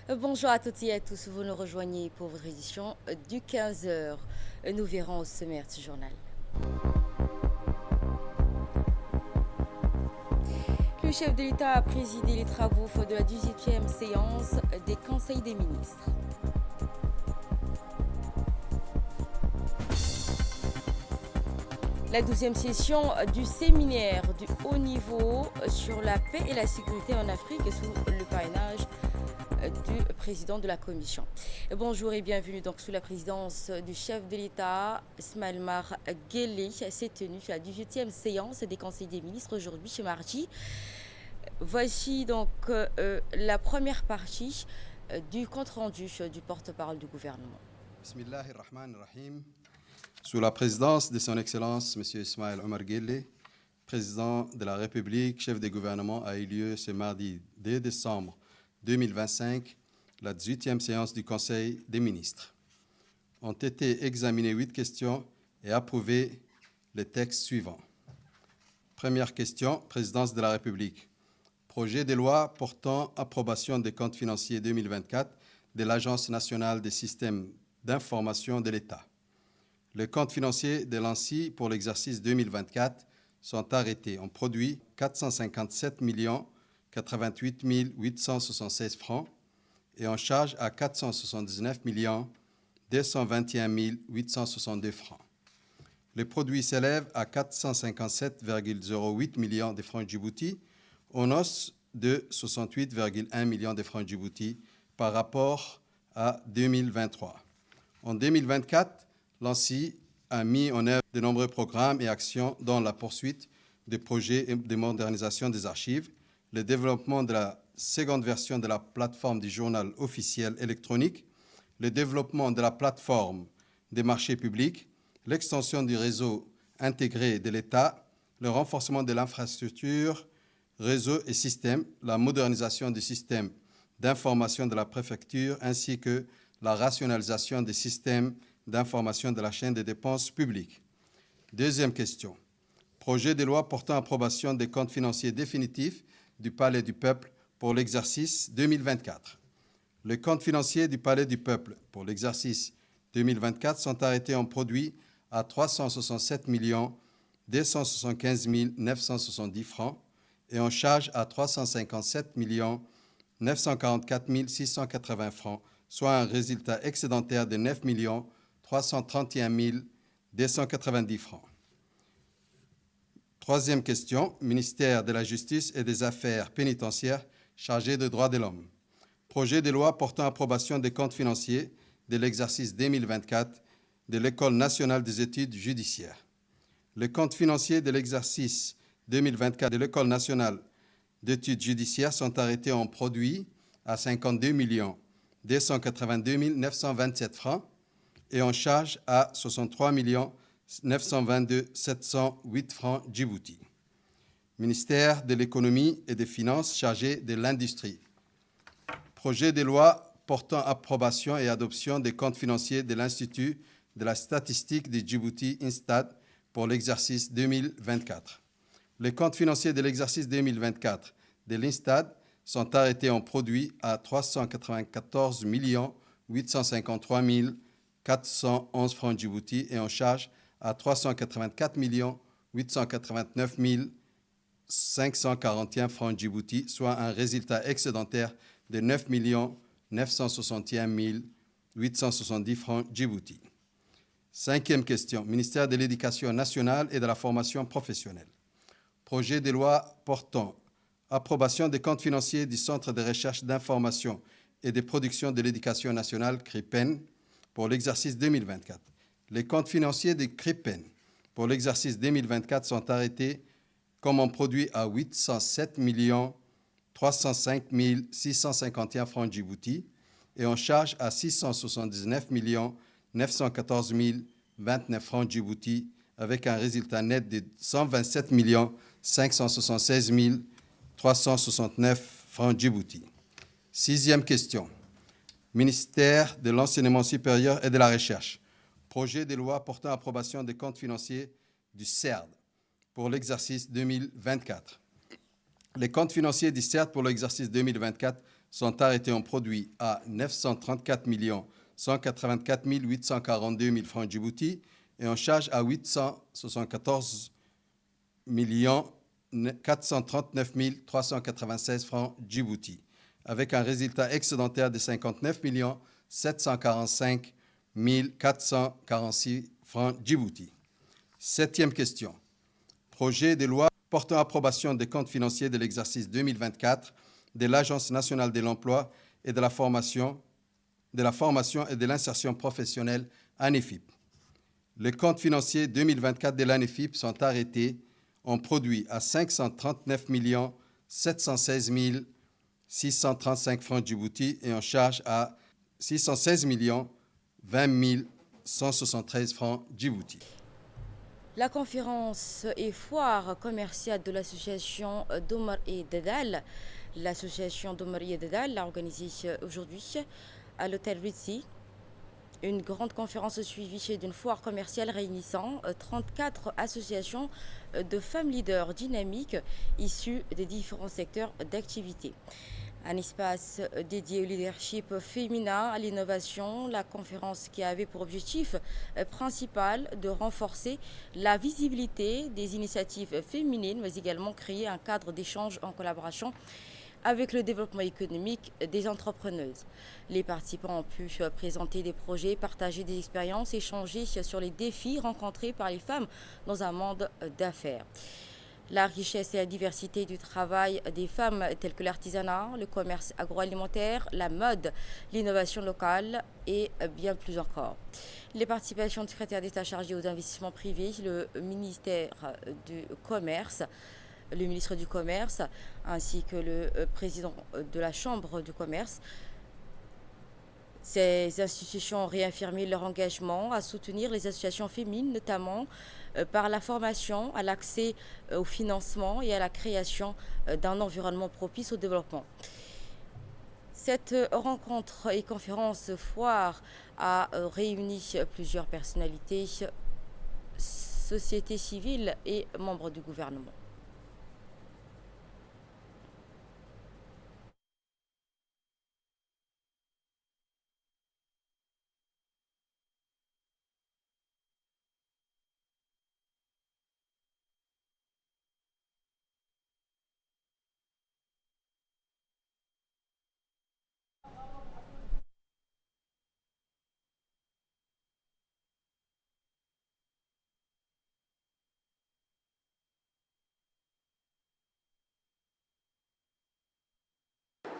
Bonjour à toutes et à tous, vous nous rejoignez pour votre édition du 15 heures. Nous verrons au sommaire du journal. Le chef de l'État a présidé les travaux de la 18e séance des conseils des ministres. La 12e session du séminaire du haut niveau sur la paix et la sécurité en Afrique sous le parrainage du président de la commission. Bonjour et bienvenue donc sous la présidence du chef de l'État, Ismaël Mar Guelleh. S'est tenue la 18e séance des conseils des ministres aujourd'hui chez mardi. Voici donc la première partie du compte-rendu du porte-parole du gouvernement. Bismillahirrahmanirrahim. Sous la présidence de son Excellence, M. Ismaël Omar Guelleh, président de la République, chef du gouvernement, a eu lieu ce mardi 2 décembre 2025, la 18e séance du Conseil des ministres. Ont été examinées 8 questions et approuvés les textes suivants. Première question, présidence de la République. Projet de loi portant approbation des comptes financiers 2024 de l'Agence nationale des systèmes d'information de l'État. Les comptes financiers de l'ANSSI pour l'exercice 2024 sont arrêtés. On produit 457 88 876 francs et on charge à 479 221 862 francs. Le produit s'élève à 457,08 millions de francs Djibouti, en hausse de 68,1 millions de francs Djibouti par rapport à 2023. En 2024, l'ANSSI a mis en œuvre de nombreux programmes et actions dans la poursuite des projets de modernisation des archives, le développement de la seconde version de la plateforme du journal officiel électronique, le développement de la plateforme des marchés publics, l'extension du réseau intégré de l'État, le renforcement de l'infrastructure, réseau et système, la modernisation du système d'information de la préfecture ainsi que la rationalisation des systèmes d'information de la chaîne des dépenses publiques. Deuxième question. Projet de loi portant approbation des comptes financiers définitifs du Palais du Peuple pour l'exercice 2024. Les comptes financiers du Palais du Peuple pour l'exercice 2024 sont arrêtés en produit à 367 275 970 francs et en charge à 357 944 680 francs, soit un résultat excédentaire de 9 331 290 francs. Troisième question, ministère de la Justice et des Affaires pénitentiaires chargé des droits de l'homme. Projet de loi portant approbation des comptes financiers de l'exercice 2024 de l'École nationale des études judiciaires. Les comptes financiers de l'exercice 2024 de l'École nationale d'études judiciaires sont arrêtés en produit à 52 282 927 francs et en charge à 63 922 708 francs Djibouti. Ministère de l'économie et des finances chargé de l'industrie. Projet de loi portant approbation et adoption des comptes financiers de l'Institut de la statistique de Djibouti, INSTAD, pour l'exercice 2024. Les comptes financiers de l'exercice 2024 de l'INSTAD sont arrêtés en produit à 394 853 411 francs Djibouti et en charge à 384 889 541 francs Djibouti, soit un résultat excédentaire de 9 961 870 francs Djibouti. Cinquième question, ministère de l'Éducation nationale et de la formation professionnelle. Projet de loi portant approbation des comptes financiers du Centre de recherche d'information et de production de l'éducation nationale, CRIPEN, pour l'exercice 2024. Les comptes financiers de CRIPEN pour l'exercice 2024 sont arrêtés comme un produit à 807 305 651 francs Djibouti et en charge à 679 914 029 francs Djibouti avec un résultat net de 127 576 369 francs Djibouti. Sixième question. Ministère de l'Enseignement supérieur et de la Recherche. Projet de loi portant approbation des comptes financiers du CERD pour l'exercice 2024. Les comptes financiers du CERD pour l'exercice 2024 sont arrêtés en produit à 934 184 842 000 francs Djibouti et en charge à 874 439 396 francs Djibouti, avec un résultat excédentaire de 59 745 446 francs Djibouti. Septième question. Projet de loi portant approbation des comptes financiers de l'exercice 2024 de l'Agence nationale de l'emploi et de la formation et de l'insertion professionnelle ANEFIP. Les comptes financiers 2024 de l'ANEFIP sont arrêtés en produit à 539 716 635 francs Djibouti et en charge à 616 20 173 francs Djibouti. La conférence et foire commerciale de l'association d'Omar et Dedal. L'association d'Omar et Dedal a organisé aujourd'hui à l'hôtel Ritzy une grande conférence suivie d'une foire commerciale réunissant 34 associations de femmes leaders dynamiques issues des différents secteurs d'activité. Un espace dédié au leadership féminin, à l'innovation, la conférence qui avait pour objectif principal de renforcer la visibilité des initiatives féminines, mais également créer un cadre d'échange en collaboration avec le développement économique des entrepreneuses. Les participants ont pu présenter des projets, partager des expériences, échanger sur les défis rencontrés par les femmes dans un monde d'affaires. La richesse et la diversité du travail des femmes telles que l'artisanat, le commerce agroalimentaire, la mode, l'innovation locale et bien plus encore. Les participations du secrétaire d'État chargé aux investissements privés, le ministère du Commerce, le ministre du Commerce ainsi que le président de la Chambre du Commerce. Ces institutions ont réaffirmé leur engagement à soutenir les associations féminines, notamment par la formation, à l'accès au financement et à la création d'un environnement propice au développement. Cette rencontre et conférence foire a réuni plusieurs personnalités, sociétés civiles et membres du gouvernement.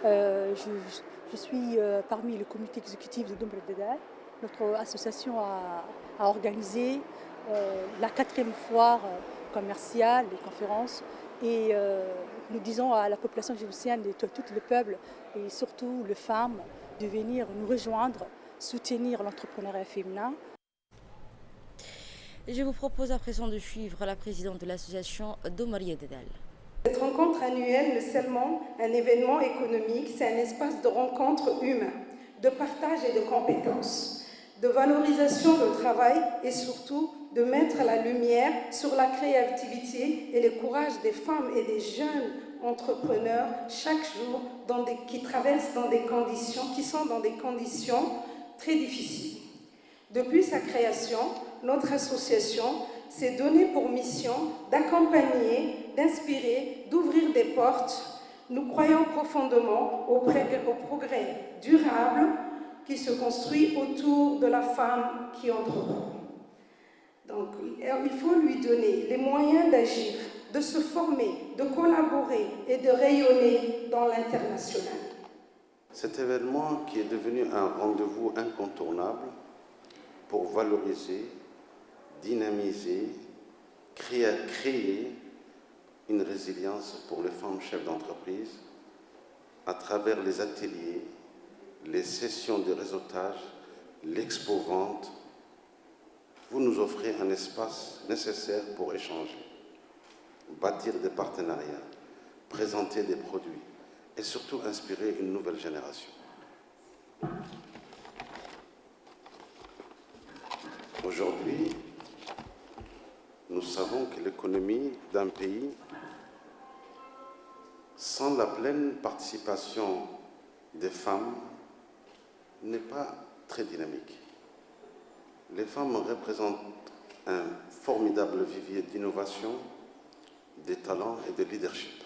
Je suis parmi le comité exécutif de Omar et Dedal. Notre association a organisé la 4e foire commerciale, les conférences, et nous disons à la population djiboutienne, tout le peuple et surtout les femmes, de venir nous rejoindre, soutenir l'entrepreneuriat féminin. Je vous propose à présent de suivre la présidente de l'association d'Omar et Dedal. Cette rencontre annuelle n'est seulement un événement économique, c'est un espace de rencontre humain, de partage et de compétences, de valorisation du travail et surtout de mettre la lumière sur la créativité et le courage des femmes et des jeunes entrepreneurs chaque jour qui traversent qui sont dans des conditions très difficiles. Depuis sa création, notre association s'est donnée pour mission d'accompagner, d'inspirer, d'ouvrir des portes. Nous croyons profondément au progrès durable qui se construit autour de la femme qui entreprend. Donc, il faut lui donner les moyens d'agir, de se former, de collaborer et de rayonner dans l'international. Cet événement qui est devenu un rendez-vous incontournable pour valoriser, dynamiser, créer une résilience pour les femmes chefs d'entreprise à travers les ateliers, les sessions de réseautage, l'expo-vente. Vous nous offrez un espace nécessaire pour échanger, bâtir des partenariats, présenter des produits et surtout inspirer une nouvelle génération. Aujourd'hui, nous savons que l'économie d'un pays, sans la pleine participation des femmes n'est pas très dynamique. Les femmes représentent un formidable vivier d'innovation, de talent et de leadership.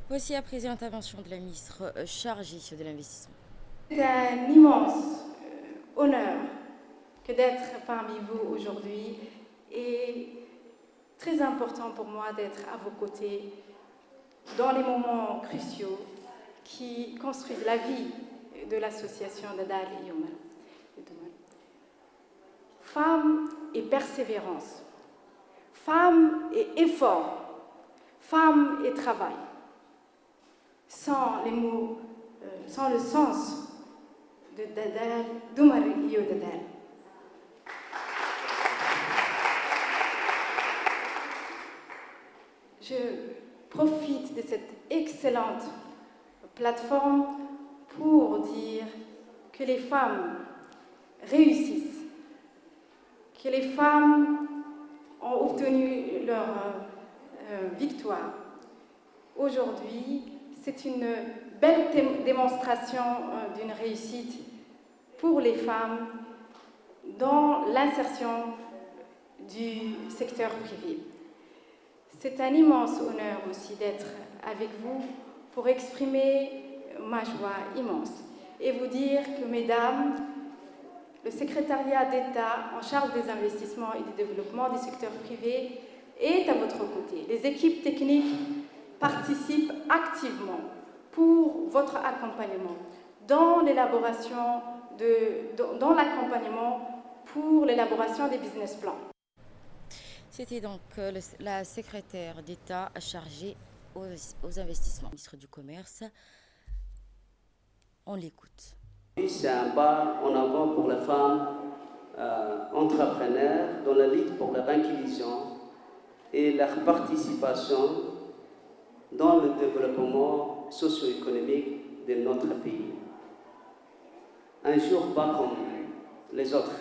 Voici à présent l'intervention de la ministre chargée de l'investissement. C'est un immense honneur que d'être parmi vous aujourd'hui et très important pour moi d'être à vos côtés dans les moments cruciaux qui construisent la vie de l'association Dadal et Youmel. Femmes et persévérance, femmes et effort, femmes et travail. Sans les mots, sans le sens de Dadal, d'Oumar Iyo Dadal. Je profite de cette excellente plateforme pour dire que les femmes réussissent, que les femmes ont obtenu leur victoire. Aujourd'hui, c'est une belle démonstration d'une réussite pour les femmes dans l'insertion du secteur privé. C'est un immense honneur aussi d'être avec vous pour exprimer ma joie immense et vous dire que, mesdames, le secrétariat d'État en charge des investissements et du développement du secteur privé est à votre côté. Les équipes techniques participent activement pour votre accompagnement dans l'élaboration dans l'accompagnement pour l'élaboration des business plans. C'était donc la secrétaire d'État chargée aux investissements, ministre du Commerce. On l'écoute. C'est un pas en avant pour les femmes entrepreneurs dans la lutte pour leur inclusion et leur participation dans le développement socio-économique de notre pays. Un jour pas comme les autres,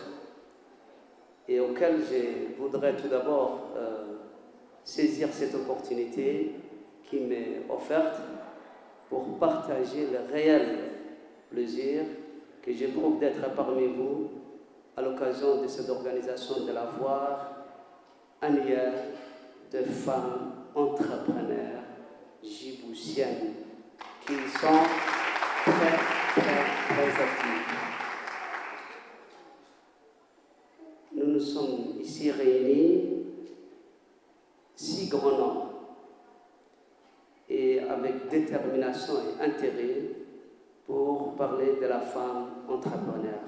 et auquel je voudrais tout d'abord saisir cette opportunité qui m'est offerte pour partager le réel plaisir que j'éprouve d'être parmi vous à l'occasion de cette organisation de la foire annuelle de femmes entrepreneurs djiboutiennes qui sont très actives. Nous nous sommes ici réunis, si grand nombre, et avec détermination et intérêt pour parler de la femme entrepreneur.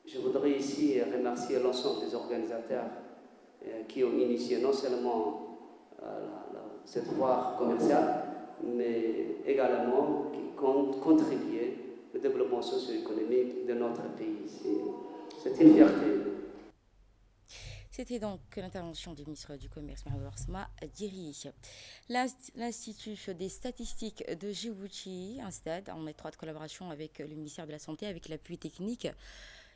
Je voudrais ici remercier l'ensemble des organisateurs qui ont initié non seulement cette foire commerciale, mais également qui comptent contribuer au développement socio-économique de notre pays. C'est une fierté. C'était donc l'intervention du ministre du Commerce, Mahamat Orsma Diri. L'Institut des statistiques de Djibouti, INSTAD, en étroite collaboration avec le ministère de la Santé, avec l'appui technique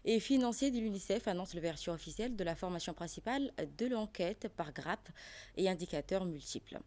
et financier de l'UNICEF, annonce l'ouverture officielle de la formation principale de l'enquête par grappe et indicateurs multiples.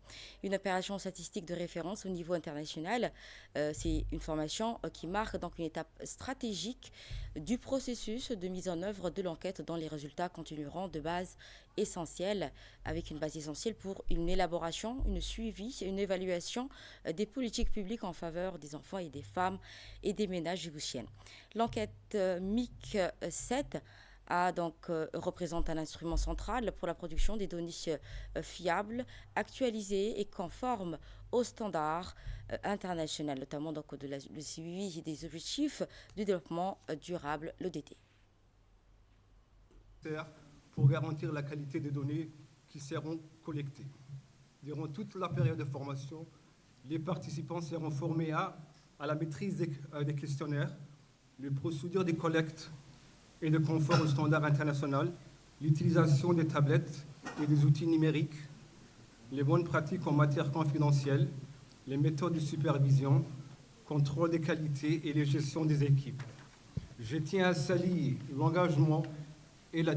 Une opération statistique de référence au niveau international, c'est une formation qui marque donc une étape stratégique du processus de mise en œuvre de l'enquête dont les résultats continueront de base essentielle, avec une base essentielle pour une élaboration, une suivi, une évaluation des politiques publiques en faveur des enfants et des femmes et des ménages djiboutiennes. L'enquête MIC 7 représente un instrument central pour la production des données fiables, actualisées et conformes aux standards internationaux, notamment donc le suivi des objectifs du développement durable, l'ODD. Pour garantir la qualité des données qui seront collectées. Durant toute la période de formation, les participants seront formés à la maîtrise des questionnaires, les procédures de collecte et de confort aux standards internationaux, l'utilisation des tablettes et des outils numériques, les bonnes pratiques en matière confidentielle, les méthodes de supervision, contrôle des qualités et les gestions des équipes. Je tiens à saluer l'engagement et la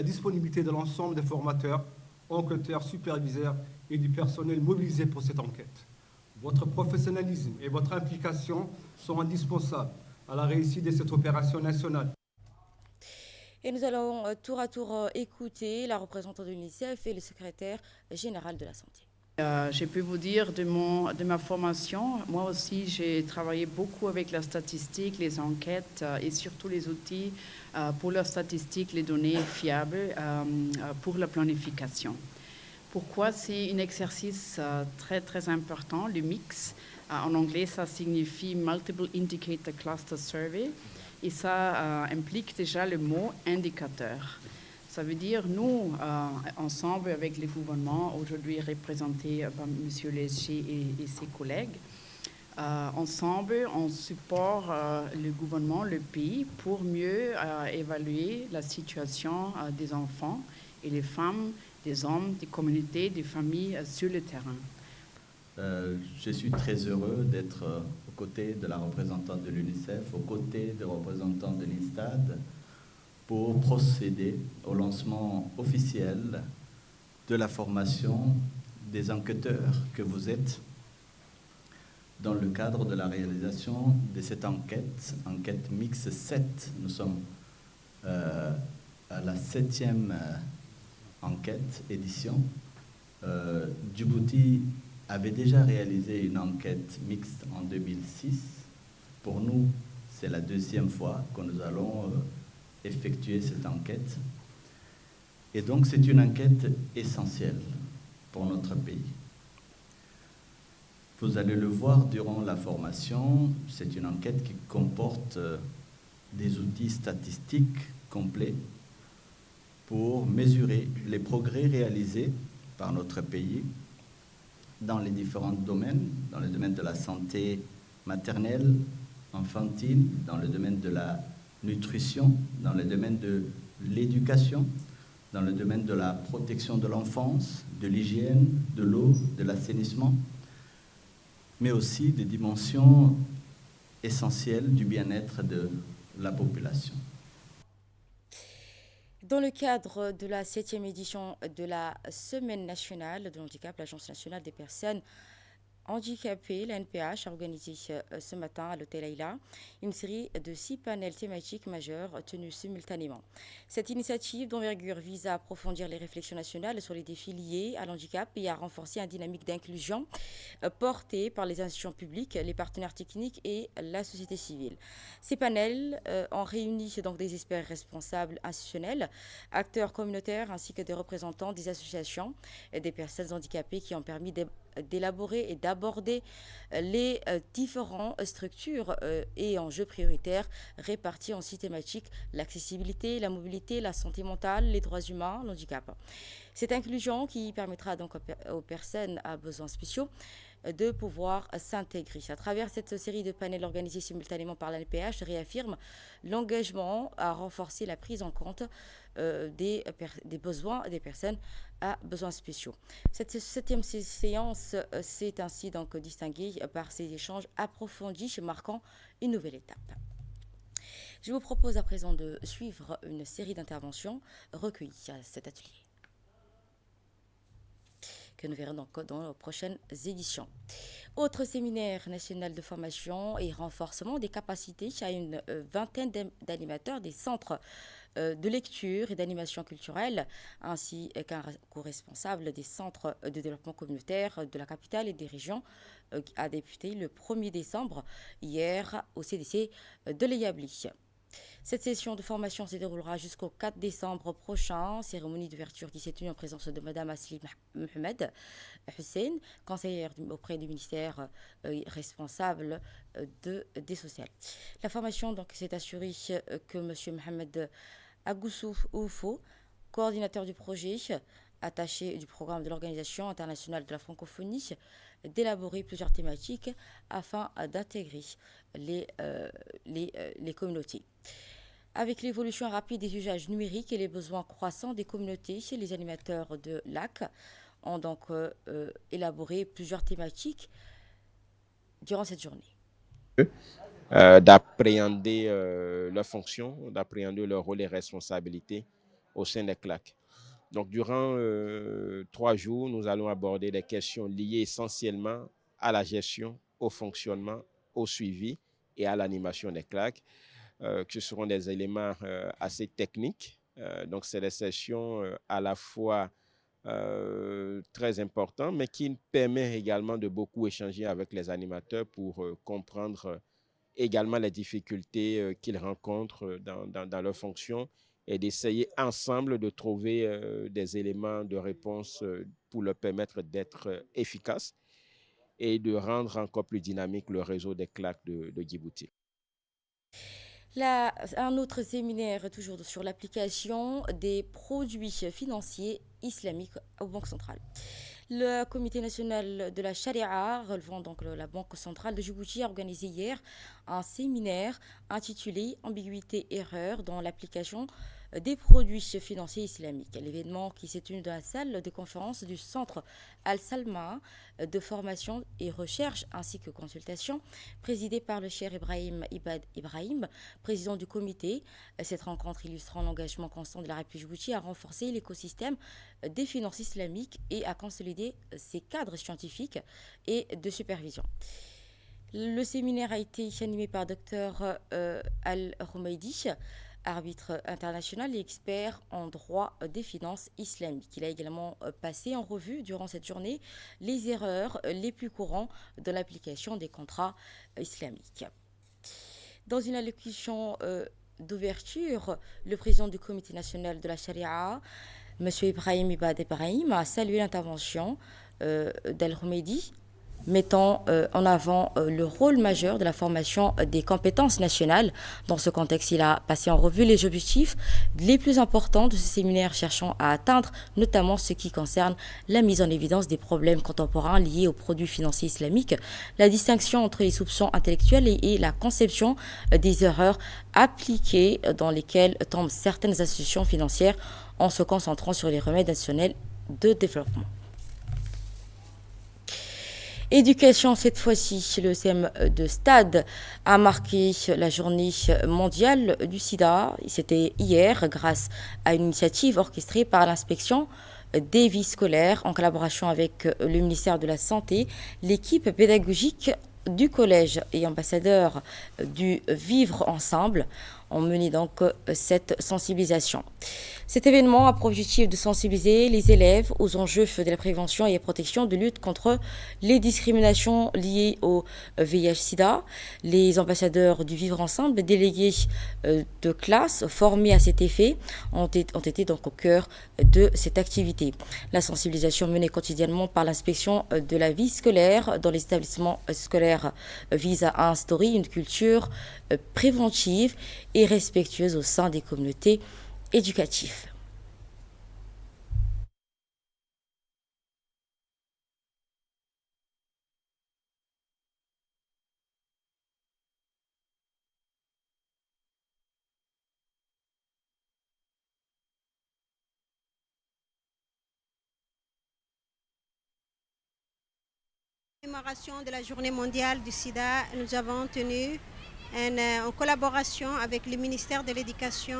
disponibilité de l'ensemble des formateurs, enquêteurs, superviseurs et du personnel mobilisé pour cette enquête. Votre professionnalisme et votre implication sont indispensables à la réussite de cette opération nationale. Et nous allons tour à tour écouter la représentante de l'UNICEF et le secrétaire général de la santé. Je peux vous dire de ma formation, moi aussi j'ai travaillé beaucoup avec la statistique, les enquêtes et surtout les outils pour la statistique, les données fiables pour la planification. Pourquoi c'est un exercice très très important, le MIX. En anglais, ça signifie Multiple Indicator Cluster Survey et ça implique déjà le mot indicateur. Ça veut dire, nous, ensemble avec le gouvernement, aujourd'hui représenté par M. Léger et ses collègues, ensemble, on supporte le gouvernement, le pays, pour mieux évaluer la situation des enfants et les femmes, des hommes, des communautés, des familles sur le terrain. Je suis très heureux d'être aux côtés de la représentante de l'UNICEF, aux côtés des représentants de l'INSTAD, pour procéder au lancement officiel de la formation des enquêteurs que vous êtes dans le cadre de la réalisation de cette enquête mix 7. Nous sommes à la 7e enquête, édition. Djibouti avait déjà réalisé une enquête mixte en 2006. Pour nous, c'est la 2e fois que nous allons effectuer cette enquête. Et donc, c'est une enquête essentielle pour notre pays. Vous allez le voir durant la formation, c'est une enquête qui comporte des outils statistiques complets pour mesurer les progrès réalisés par notre pays dans les différents domaines, dans le domaine de la santé maternelle, infantile, dans le domaine de la nutrition, dans le domaine de l'éducation, dans le domaine de la protection de l'enfance, de l'hygiène, de l'eau, de l'assainissement, mais aussi des dimensions essentielles du bien-être de la population. Dans le cadre de la 7e édition de la Semaine nationale de l'handicap, l'Agence nationale des personnes handicapées, la NPH, a organisé ce matin à l'hôtel Aïla une série de 6 panels thématiques majeurs tenus simultanément. Cette initiative d'envergure vise à approfondir les réflexions nationales sur les défis liés à l'handicap et à renforcer une dynamique d'inclusion portée par les institutions publiques, les partenaires techniques et la société civile. Ces panels ont réuni donc des experts responsables institutionnels, acteurs communautaires ainsi que des représentants des associations et des personnes handicapées qui ont permis d'élaborer et d'aborder les différentes structures et enjeux prioritaires répartis en 6 thématiques: l'accessibilité, la mobilité, la santé mentale, les droits humains, l'handicap. Cette inclusion qui permettra donc aux personnes à besoins spéciaux de pouvoir s'intégrer. À travers cette série de panels organisés simultanément par la NPH, réaffirme l'engagement à renforcer la prise en compte des besoins des personnes à besoins spéciaux. Cette 7e séance s'est ainsi donc distinguée par ces échanges approfondis, marquant une nouvelle étape. Je vous propose à présent de suivre une série d'interventions recueillies à cet atelier, que nous verrons donc dans les prochaines éditions. Autre séminaire national de formation et renforcement des capacités à une vingtaine d'animateurs des centres de lecture et d'animation culturelle, ainsi qu'un co-responsable des centres de développement communautaire de la capitale et des régions, a débuté le 1er décembre, hier, au CDC de l'Eyabli. Cette session de formation se déroulera jusqu'au 4 décembre prochain. Cérémonie d'ouverture qui s'est tenue en présence de Mme Asli Mohamed Hussein, conseillère auprès du ministère responsable des sociales. La formation s'est assurée que M. Mohamed Agoussou Oufo, coordinateur du projet, attaché du programme de l'Organisation internationale de la francophonie, d'élaborer plusieurs thématiques afin d'intégrer les communautés. Avec l'évolution rapide des usages numériques et les besoins croissants des communautés, les animateurs de l'AC ont donc élaboré plusieurs thématiques durant cette journée. D'appréhender leurs fonctions, d'appréhender leur rôle et responsabilités au sein des CLAC. Donc, durant 3 jours, nous allons aborder des questions liées essentiellement à la gestion, au fonctionnement, au suivi et à l'animation des CLAC, que ce seront des éléments assez techniques. Donc, c'est des sessions à la fois très importantes, mais qui permettent également de beaucoup échanger avec les animateurs pour comprendre également les difficultés qu'ils rencontrent dans leur fonction et d'essayer ensemble de trouver des éléments de réponse pour leur permettre d'être efficaces et de rendre encore plus dynamique le réseau des CLAC de Djibouti. Un autre séminaire, toujours sur l'application des produits financiers islamiques aux banques centrales. Le comité national de la Charia, relevant donc la Banque centrale de Djibouti, a organisé hier un séminaire intitulé Ambiguïté erreur dans l'application des produits financiers islamiques. L'événement qui s'est tenu dans la salle de conférence du centre Al-Salma de formation et recherche ainsi que consultation, présidé par le Cheikh Ibrahim Ibad Ibrahim, président du comité. Cette rencontre illustrant l'engagement constant de la République Djibouti à renforcer l'écosystème des finances islamiques et à consolider ses cadres scientifiques et de supervision. Le séminaire a été animé par Dr Al-Rumaidi, arbitre international et expert en droit des finances islamiques. Il a également passé en revue durant cette journée les erreurs les plus courantes de l'application des contrats islamiques. Dans une allocution d'ouverture, le président du comité national de la Charia, M. Ibrahim Ibad Ibrahim, a salué l'intervention d'Al-Rumaidi, mettant en avant le rôle majeur de la formation des compétences nationales. Dans ce contexte, il a passé en revue les objectifs les plus importants de ce séminaire cherchant à atteindre, notamment ce qui concerne la mise en évidence des problèmes contemporains liés aux produits financiers islamiques, la distinction entre les soupçons intellectuels et la conception des erreurs appliquées dans lesquelles tombent certaines institutions financières en se concentrant sur les remèdes nationaux de développement. Éducation, cette fois-ci, le CEM de Stade a marqué la journée mondiale du sida. C'était hier grâce à une initiative orchestrée par l'inspection des vies scolaires en collaboration avec le ministère de la Santé, l'équipe pédagogique du collège et ambassadeur du Vivre Ensemble ont mené donc cette sensibilisation. Cet événement a pour objectif de sensibiliser les élèves aux enjeux de la prévention et la protection de lutte contre les discriminations liées au VIH-Sida. Les ambassadeurs du Vivre Ensemble, délégués de classe formés à cet effet, ont été donc au cœur de cette activité. La sensibilisation menée quotidiennement par l'inspection de la vie scolaire dans les établissements scolaires vise à instaurer une culture préventive et respectueuse au sein des communautés éducatives. Commémoration de la journée mondiale du sida, nous avons tenu en collaboration avec le ministère de l'Éducation,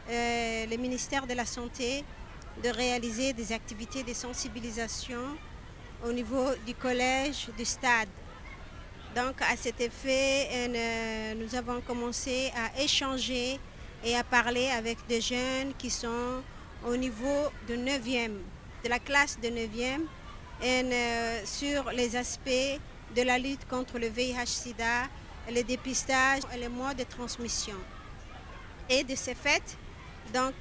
le ministère de la Santé, de réaliser des activités de sensibilisation au niveau du collège, du stade. Donc à cet effet, nous avons commencé à échanger et à parler avec des jeunes qui sont au niveau de 9e, de la classe de 9e, sur les aspects de la lutte contre le VIH-Sida, le dépistage et les modes de transmission. Et de ce fait, donc,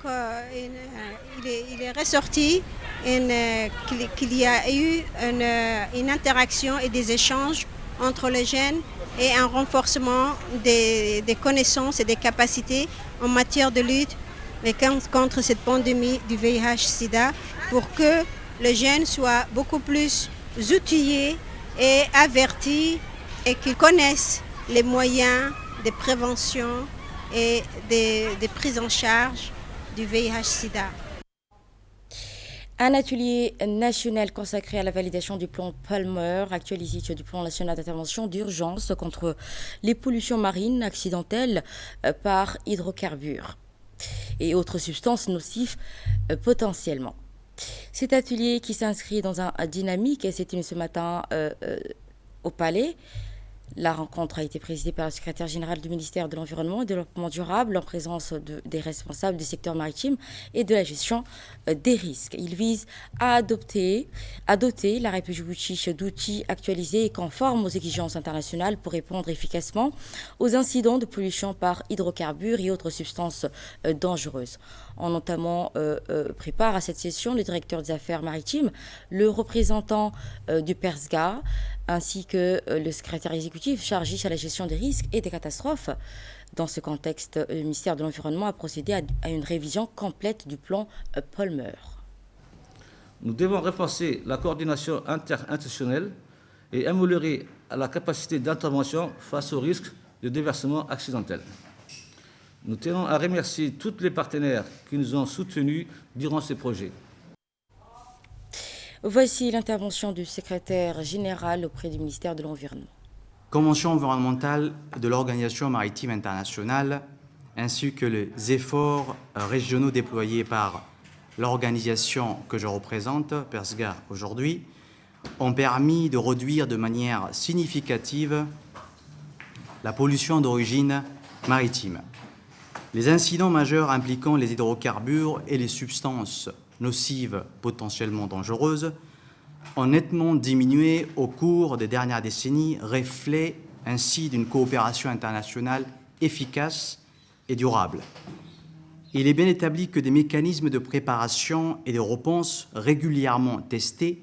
il est ressorti qu'il y a eu une interaction et des échanges entre les jeunes et un renforcement des connaissances et des capacités en matière de lutte contre cette pandémie du VIH-Sida pour que les jeunes soient beaucoup plus outillés et avertis et qu'ils connaissent les moyens de prévention et de prise en charge du VIH-Sida. Un atelier national consacré à la validation du plan Palmer, actualisé du plan national d'intervention d'urgence contre les pollutions marines accidentelles par hydrocarbures et autres substances nocives potentiellement. Cet atelier qui s'inscrit dans un dynamique, et c'était ce matin au Palais. La rencontre a été présidée par le secrétaire général du ministère de l'Environnement et de Développement durable en présence des responsables du secteur maritime et de la gestion des risques. Il vise à doter l'arrêt Djibouti d'outils actualisés et conformes aux exigences internationales pour répondre efficacement aux incidents de pollution par hydrocarbures et autres substances dangereuses. On notamment prépare à cette session le directeur des affaires maritimes, le représentant du PERSGA, ainsi que le secrétaire exécutif chargé à la gestion des risques et des catastrophes. Dans ce contexte, le ministère de l'Environnement a procédé à une révision complète du plan Polmer. Nous devons renforcer la coordination interinstitutionnelle et améliorer la capacité d'intervention face aux risques de déversement accidentel. Nous tenons à remercier tous les partenaires qui nous ont soutenus durant ces projets. Voici l'intervention du secrétaire général auprès du ministère de l'Environnement. Convention environnementale de l'Organisation maritime internationale, ainsi que les efforts régionaux déployés par l'organisation que je représente, PERSGA aujourd'hui, ont permis de réduire de manière significative la pollution d'origine maritime. Les incidents majeurs impliquant les hydrocarbures et les substances nocives potentiellement dangereuses ont nettement diminué au cours des dernières décennies, reflet ainsi d'une coopération internationale efficace et durable. Il est bien établi que des mécanismes de préparation et de réponse régulièrement testés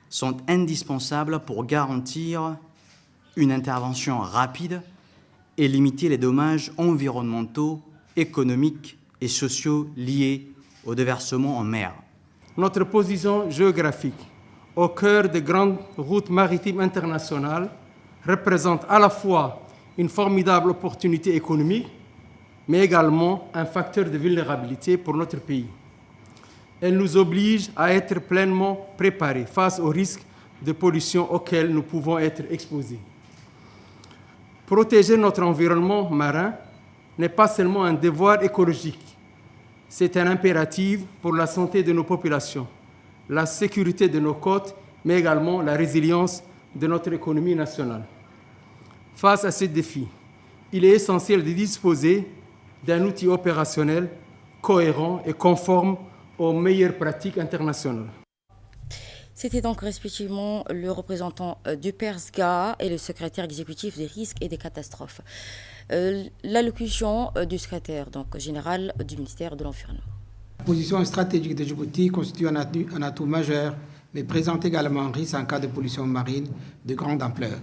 sont indispensables pour garantir une intervention rapide et limiter les dommages environnementaux, économiques et sociaux liés au déversement en mer. Notre position géographique au cœur des grandes routes maritimes internationales représente à la fois une formidable opportunité économique, mais également un facteur de vulnérabilité pour notre pays. Elle nous oblige à être pleinement préparés face aux risques de pollution auxquels nous pouvons être exposés. Protéger notre environnement marin n'est pas seulement un devoir écologique, c'est un impératif pour la santé de nos populations, la sécurité de nos côtes, mais également la résilience de notre économie nationale. Face à ces défis, il est essentiel de disposer d'un outil opérationnel cohérent et conforme aux meilleures pratiques internationales. C'était donc respectivement le représentant du PERSGA et le secrétaire exécutif des risques et des catastrophes. L'allocution du secrétaire général du ministère de l'Environnement. La position stratégique de Djibouti constitue un atout majeur, mais présente également un risque en cas de pollution marine de grande ampleur.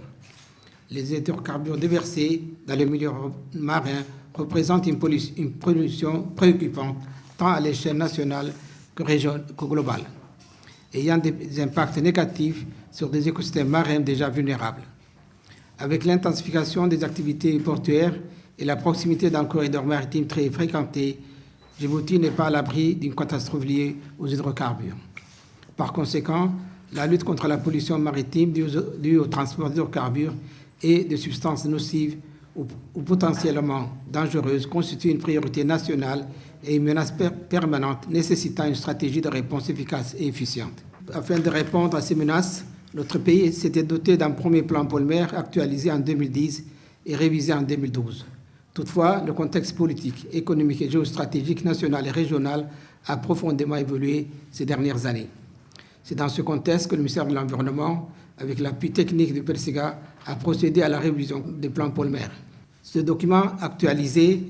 Les hydrocarbures déversés dans le milieu marin représentent une pollution préoccupante tant à l'échelle nationale que globale, ayant des impacts négatifs sur des écosystèmes marins déjà vulnérables. Avec l'intensification des activités portuaires et la proximité d'un corridor maritime très fréquenté, Djibouti n'est pas à l'abri d'une catastrophe liée aux hydrocarbures. Par conséquent, la lutte contre la pollution maritime due au transport d'hydrocarbures et de substances nocives ou potentiellement dangereuses constitue une priorité nationale et une menace permanente nécessitant une stratégie de réponse efficace et efficiente. Afin de répondre à ces menaces, notre pays s'était doté d'un premier plan Polmer actualisé en 2010 et révisé en 2012. Toutefois, le contexte politique, économique et géostratégique national et régional a profondément évolué ces dernières années. C'est dans ce contexte que le ministère de l'Environnement, avec l'appui technique du PERSGA, a procédé à la révision des plans Polmer. Ce document actualisé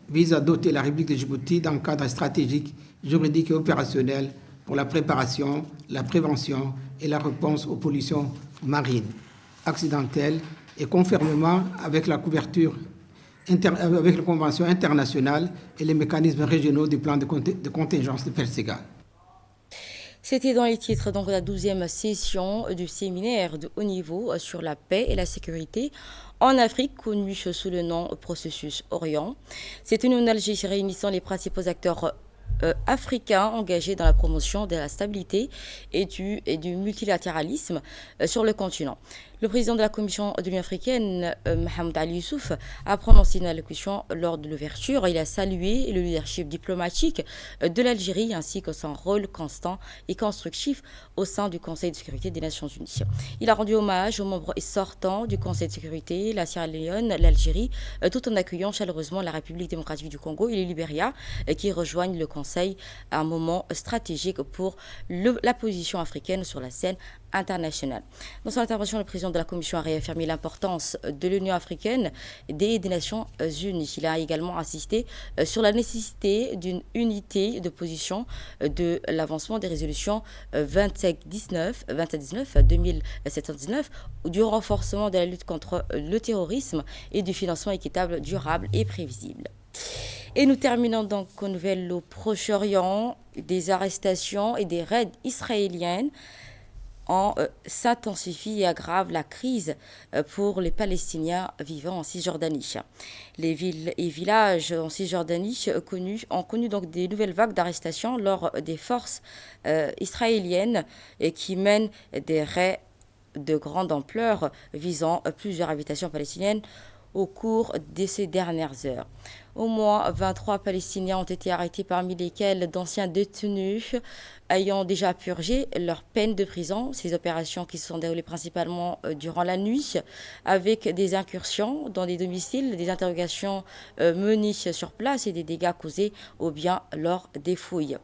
vise à doter la République de Djibouti d'un cadre stratégique, juridique et opérationnel pour la préparation, la prévention et la réponse aux pollutions marines, accidentelles et conformément avec la couverture avec les conventions internationales et les mécanismes régionaux du plan de contingence de PERSGA. C'était dans les titres de la 12e session du séminaire de haut niveau sur la paix et la sécurité en Afrique, connu sous le nom Processus Orient. C'est une analogie réunissant les principaux acteurs africains engagés dans la promotion de la stabilité et du multilatéralisme sur le continent. Le président de la Commission de l'Union africaine, Mohamed Ali Youssouf, a prononcé une allocution lors de l'ouverture. Il a salué le leadership diplomatique de l'Algérie ainsi que son rôle constant et constructif au sein du Conseil de sécurité des Nations Unies. Il a rendu hommage aux membres sortants du Conseil de sécurité, la Sierra Leone, l'Algérie, tout en accueillant chaleureusement la République démocratique du Congo et le Libéria qui rejoignent le Conseil à un moment stratégique pour la position africaine sur la scène internationale. Dans son intervention, le président de la Commission a réaffirmé l'importance de l'Union africaine et des Nations Unies. Il a également insisté sur la nécessité d'une unité de position de l'avancement des résolutions 2719, 2719, du renforcement de la lutte contre le terrorisme et du financement équitable, durable et prévisible. Et nous terminons donc aux nouvelles au Proche-Orient. Des arrestations et des raids israéliennes s'intensifient et aggravent la crise pour les Palestiniens vivant en Cisjordanie. Les villes et villages en Cisjordanie ont connu donc des nouvelles vagues d'arrestations lors des forces israéliennes qui mènent des raids de grande ampleur visant plusieurs habitations palestiniennes au cours de ces dernières heures. Au moins 23 Palestiniens ont été arrêtés, parmi lesquels d'anciens détenus ayant déjà purgé leur peine de prison. Ces opérations qui se sont déroulées principalement durant la nuit, avec des incursions dans des domiciles, des interrogations menées sur place et des dégâts causés aux biens lors des fouilles.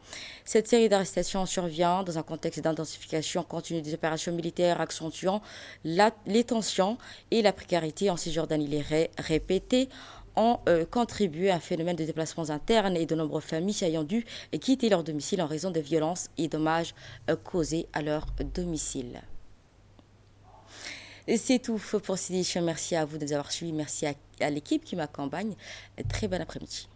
Cette série d'arrestations survient dans un contexte d'intensification continue des opérations militaires accentuant les tensions et la précarité en Cisjordanie. Les raids répétés ont contribué à un phénomène de déplacements internes et de nombreuses familles ayant dû quitter leur domicile en raison de violences et dommages causés à leur domicile. C'est tout pour cette édition. Merci à vous de nous avoir suivis. Merci à l'équipe qui m'accompagne. Très bon après-midi.